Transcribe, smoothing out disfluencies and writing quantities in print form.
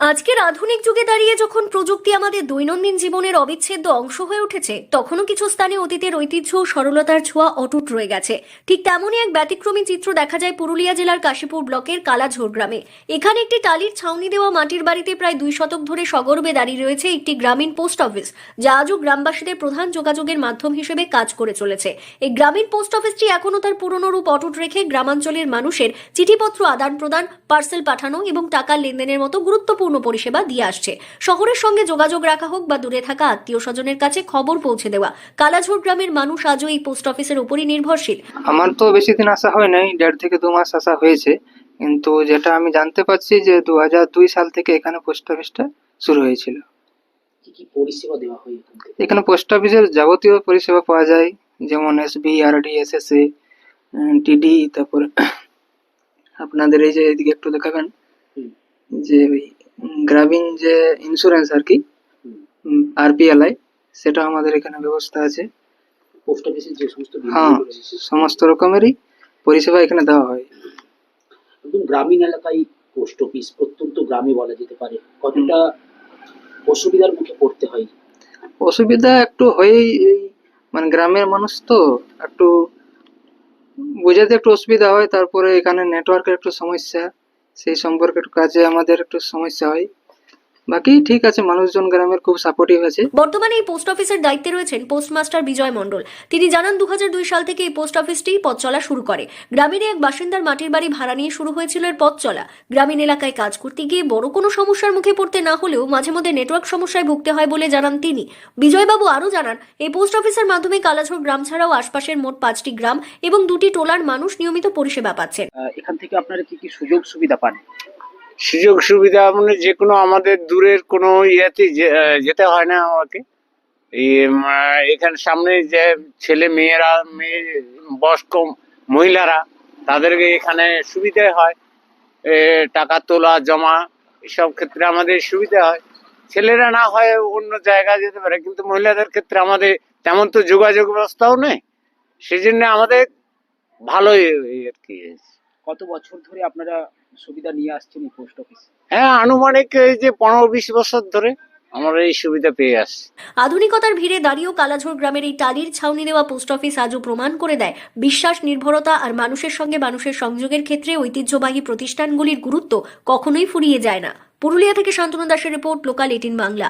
আজকের আধুনিক যুগে দাঁড়িয়ে যখন প্রযুক্তি আমাদের দৈনন্দিন জীবনের অবিচ্ছেদ্য অংশ হয়ে উঠেছে, তখনও কিছু স্থানে অতীতের ঐতিহ্য ও সরলতার ছোঁয়া অটুট রয়ে গেছে। ঠিক তেমনই এক ব্যতিক্রমী চিত্র দেখা যায় পুরুলিয়া জেলার কাশীপুর ব্লকের কালাঝোর গ্রামে। এখানে একটি টালির ছাউনি দেওয়া মাটির বাড়িতে প্রায় 2 শতক ধরে সগর্বে দাঁড়িয়ে রয়েছে একটি গ্রামীণ পোস্ট অফিস, যা আজও গ্রামবাসীদের প্রধান যোগাযোগের মাধ্যম হিসেবে কাজ করে চলেছে। এই গ্রামীণ পোস্ট অফিসটি এখনও তার পুরনো রূপ অটুট রেখে গ্রামাঞ্চলের মানুষের চিঠিপত্র আদান প্রদান, পার্সেল পাঠানো এবং টাকা লেনদেনের মতো গুরুত্বপূর্ণ পরিষেবা দিয়ে আসছে। শহরের সঙ্গে যোগাযোগ রাখা হোক বা দূরে থাকা আত্মীয় স্বজনের কাছে খবর পৌঁছে দেওয়া, কালাঝোর গ্রামের মানুষ আজও এই পোস্ট অফিসের উপরই নির্ভরশীল। আমার তো বেশি দিন আসা হয় নাই, 1.5 থেকে 2 মাস আসা হয়েছে। কিন্তু যেটা আমি জানতে পারছি যে 2002 সাল থেকে এখানে পোস্ট অফিসটা শুরু হয়েছিল। কি কি পরিষেবা দেওয়া হয় এখান থেকে? এখানে পোস্ট অফিসের যাবতীয় পরিষেবা পাওয়া যায়, যেমন এসবি, আরডি, এসএসএ, টিডি, তারপরে আপনাদের এই যে এদিকে একটু দেখাবেন যে ওই গ্রামীণ যে ইন্স্যুরেন্স আর কি, আরপিএলআই, সেটা আমাদের এখানে ব্যবস্থা আছে। পোস্ট অফিসের যে সমস্ত হ্যাঁ, সমস্ত রকমেরই পরিষেবা এখানে দেওয়া হয়। একদম গ্রামীণ এলাকায় পোস্ট অফিস, প্রত্যন্ত গ্রামে বলা যেতে পারে, কতটা অসুবিধার মুখে পড়তে হয়? অসুবিধা একটু হয়েই, এই মানে গ্রামের মানুষ তো একটু বোঝাতে একটু অসুবিধা হয়। তারপরে এখানে নেটওয়ার্কের একটু সমস্যা, সেই সম্পর্কে একটু কাজে আমাদের একটু সমস্যা হয়। বাকি ঠিক আছে, মানুষজন গ্রামের খুব সাপোর্টিভ আছে। বর্তমানে এই পোস্ট অফিসের দায়িত্বে রয়েছেন পোস্টমাস্টার বিজয় মণ্ডল। তিনি জানান 2002 সাল থেকে এই পোস্ট অফিসটি পথ চলা শুরু করে। গ্রামের এক বাসিন্দার মাটির বাড়ি ভাড়া নিয়ে শুরু হয়েছিল এর পথ চলা। গ্রামীণ এলাকায় কাজ করতে গিয়ে বড় কোনো সমস্যার মুখে পড়তে না হলেও মাঝে মধ্যে নেটওয়ার্ক সমস্যায় ভুগতে হয় বলে জানান তিনি। বিজয়বাবু আরও জানান, এই পোস্ট অফিসের মাধ্যমে কালাঝোর গ্রাম ছাড়াও আশপাশের মোট 5টি গ্রাম এবং 2টি টোলার মানুষ নিয়মিত পরিষেবা পাচ্ছেন। এখান থেকে আপনারা কি কি সুযোগ সুবিধা পান? সুযোগ সুবিধা মানে যে কোনো আমাদের দূরের কোনো ইয়েতে যেতে হয় না আমাকে। এখানে সামনে যে ছেলে মেয়েরা, বয়স্ক মহিলারা, তাদেরকে এখানে সুবিধা হয়। টাকা তোলা জমা এসব ক্ষেত্রে আমাদের সুবিধা হয়। ছেলেরা না হয় অন্য জায়গায় যেতে পারে, কিন্তু মহিলাদের ক্ষেত্রে আমাদের তেমন তো যোগাযোগ ব্যবস্থাও নেই, সেই জন্য আমাদের ভালোই আর কি। কত বছর ধরে আপনারা সুবিধা নিয়ে আসছেন এই পোস্ট অফিস? হ্যাঁ, আনুমানিক এই যে 15-20 বছর ধরে আমরা এই সুবিধা পেয়ে আসছি। আধুনিকতার ভিড়ে দাঁড়িয়েও কালাঝোর গ্রামের এই টালির ছাউনি দেওয়া পোস্ট অফিস আজও প্রমাণ করে দেয় বিশ্বাস, নির্ভরতা আর মানুষের সঙ্গে মানুষের সংযোগের ক্ষেত্রে ঐতিহ্যবাহী প্রতিষ্ঠানগুলির গুরুত্ব কখনোই ফুরিয়ে যায় না। পুরুলিয়া থেকে শান্তনু দাসের রিপোর্ট, লোকাল 18 বাংলা।